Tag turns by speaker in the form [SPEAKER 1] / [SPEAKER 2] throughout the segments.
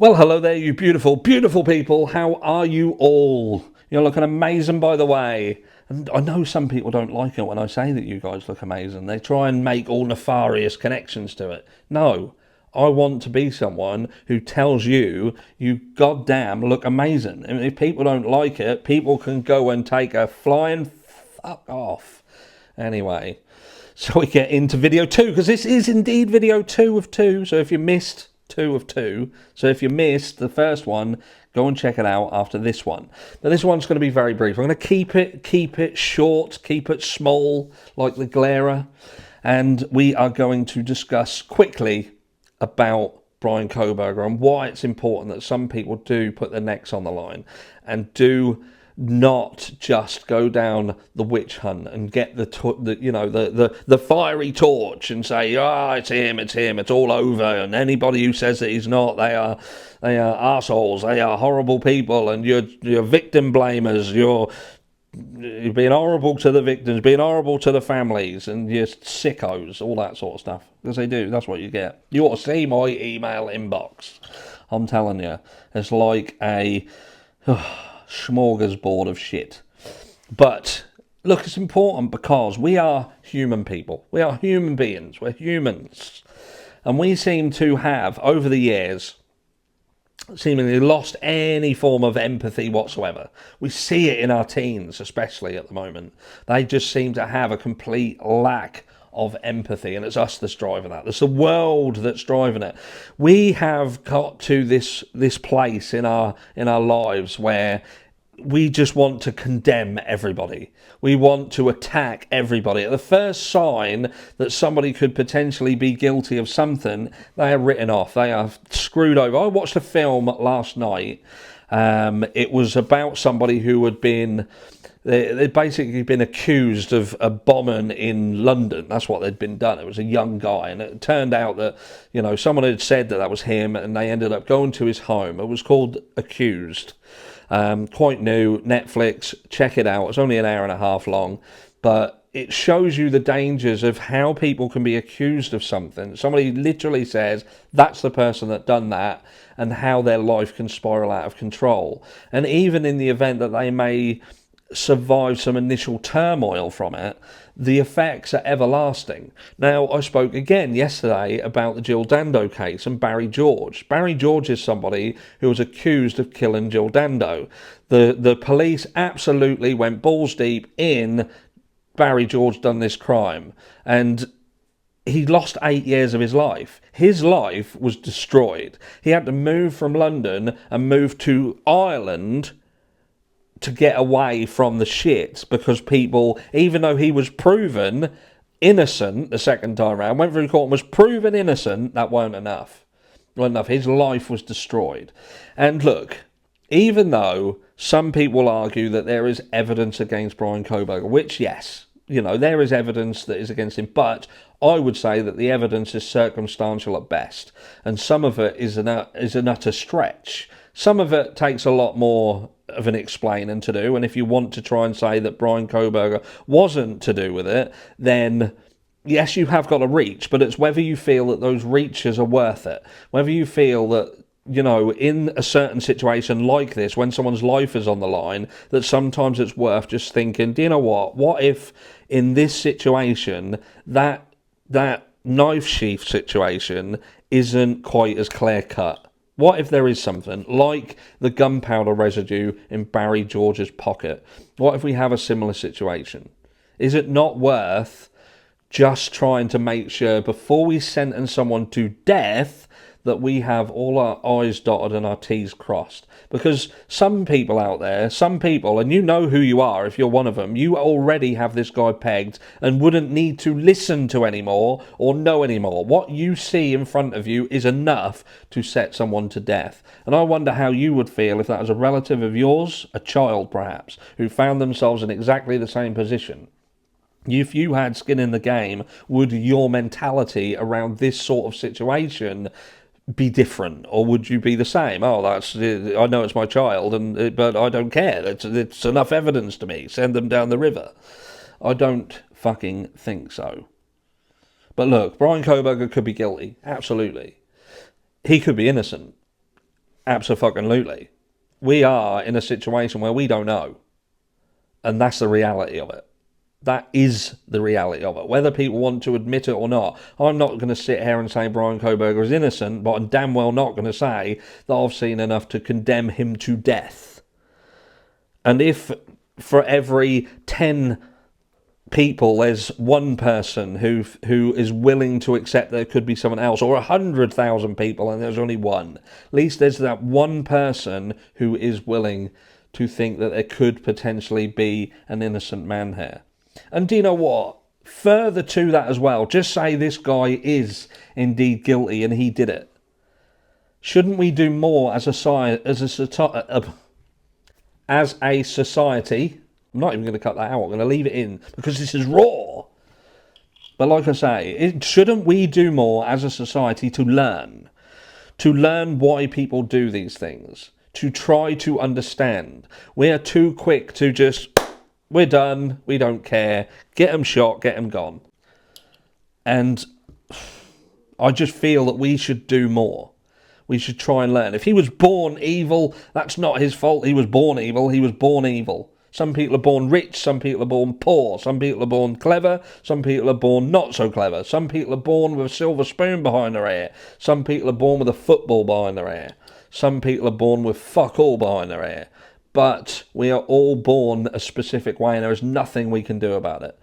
[SPEAKER 1] Well, hello there, you beautiful, beautiful people. How are you all? You're looking amazing, by the way. And I know some people don't like it when I say that you guys look amazing. They try and make all nefarious connections to it. No, I want to be someone who tells you, you goddamn look amazing. And if people don't like it, people can go and take a flying fuck off. Anyway, so we get into video 2, because this is indeed video 2 of 2. So if you missed 2 of 2. So if you missed the first one, go and check it out after this one. Now this one's going to be very brief. I'm going to keep it short, keep it small, like the Glera, and we are going to discuss quickly about Bryan Kohberger and why it's important that some people do put their necks on the line and do not just go down the witch hunt and get the fiery torch and say, it's him, it's all over, and anybody who says that he's not, they are arseholes, they are horrible people, and you're victim blamers, you're being horrible to the victims, being horrible to the families, and you're sickos, all that sort of stuff. Because they do, that's what you get. You ought to see my email inbox. I'm telling you, it's like a smorgasbord of shit. But look, it's important because we are human people. We are human beings. We're humans. And we seem to have, over the years, seemingly lost any form of empathy whatsoever. We see it in our teens, especially at the moment. They just seem to have a complete lack of empathy, and it's us that's driving that. It's the world that's driving it. We have got to this place in our lives where we just want to condemn everybody. We want to attack everybody. At the first sign that somebody could potentially be guilty of something, they are written off. They are screwed over. I watched a film last night. It was about somebody who had been... They'd basically been accused of a bombing in London. That's what they'd been done. It was a young guy, and it turned out that, someone had said that was him, and they ended up going to his home. It was called Accused. Quite new, Netflix, check it out. It's only an hour and a half long, but it shows you the dangers of how people can be accused of something. Somebody literally says, that's the person that done that, and how their life can spiral out of control. And even in the event that they may survive some initial turmoil from it, the effects are everlasting. Now, I spoke again yesterday about the Jill Dando case and Barry George. Barry George is somebody who was accused of killing Jill Dando. The police absolutely went balls deep in Barry George done this crime, and he lost 8 years of his life. His life was destroyed. He had to move from London and move to Ireland to get away from the shit, because people, even though he was proven innocent the second time around, went through court and was proven innocent, that weren't enough. His life was destroyed. And look, even though some people argue that there is evidence against Bryan Kohberger, which, yes, there is evidence that is against him, but I would say that the evidence is circumstantial at best, and some of it is an utter stretch. Some of it takes a lot more of an explaining to do, and if you want to try and say that Bryan Kohberger wasn't to do with it, then yes, you have got a reach, but it's whether you feel that those reaches are worth it. Whether you feel that, in a certain situation like this, when someone's life is on the line, that sometimes it's worth just thinking, do you know what if in this situation, that knife sheath situation isn't quite as clear-cut? What if there is something like the gunpowder residue in Barry George's pocket? What if we have a similar situation? Is it not worth just trying to make sure before we sentence someone to death that we have all our I's dotted and our T's crossed? Because some people out there, and you know who you are if you're one of them, you already have this guy pegged and wouldn't need to listen to anymore or know anymore. What you see in front of you is enough to set someone to death. And I wonder how you would feel if that was a relative of yours, a child perhaps, who found themselves in exactly the same position. If you had skin in the game, would your mentality around this sort of situation be different, or would you be the same? I know it's my child, but I don't care. It's enough evidence to me. Send them down the river. I don't fucking think so. But look, Bryan Kohberger could be guilty. Absolutely. He could be innocent. Abso-fucking-lutely. We are in a situation where we don't know. And that's the reality of it. That is the reality of it. Whether people want to admit it or not, I'm not going to sit here and say Bryan Kohberger is innocent, but I'm damn well not going to say that I've seen enough to condemn him to death. And if for every 10 people there's one person who is willing to accept there could be someone else, or 100,000 people and there's only one, at least there's that one person who is willing to think that there could potentially be an innocent man here. And do you know what? Further to that as well, just say this guy is indeed guilty and he did it. Shouldn't we do more as a society? I'm not even going to cut that out. I'm going to leave it in because this is raw. But like I say, shouldn't we do more as a society to learn why people do these things, to try to understand? We are too quick to just, we're done, we don't care, get them shot, get them gone. And I just feel that we should do more. We should try and learn. If he was born evil, that's not his fault. He was born evil. He was born evil. Some people are born rich, some people are born poor, some people are born clever, some people are born not so clever, some people are born with a silver spoon behind their ear, some people are born with a football behind their ear, some people are born with fuck all behind their ear. But we are all born a specific way and there is nothing we can do about it.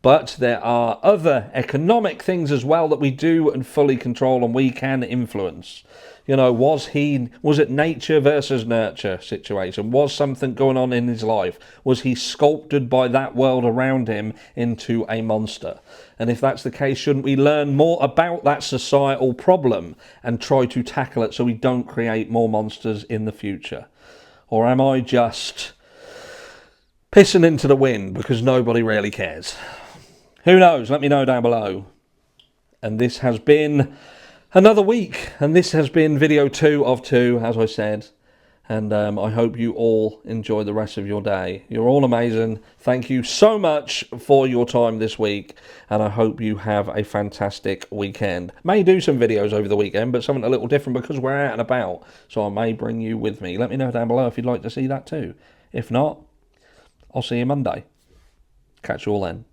[SPEAKER 1] But there are other economic things as well that we do and fully control and we can influence. You know, was it nature versus nurture situation? Was something going on in his life? Was he sculpted by that world around him into a monster? And if that's the case, shouldn't we learn more about that societal problem and try to tackle it so we don't create more monsters in the future? Or am I just pissing into the wind because nobody really cares? Who knows? Let me know down below. And this has been another week, and this has been video 2 of 2, as I said, and I hope you all enjoy the rest of your day. You're all amazing. Thank you so much for your time this week, and I hope you have a fantastic weekend. May do some videos over the weekend, but something a little different because we're out and about, so I may bring you with me. Let me know down below if you'd like to see that too. If not, I'll see you Monday. Catch you all then.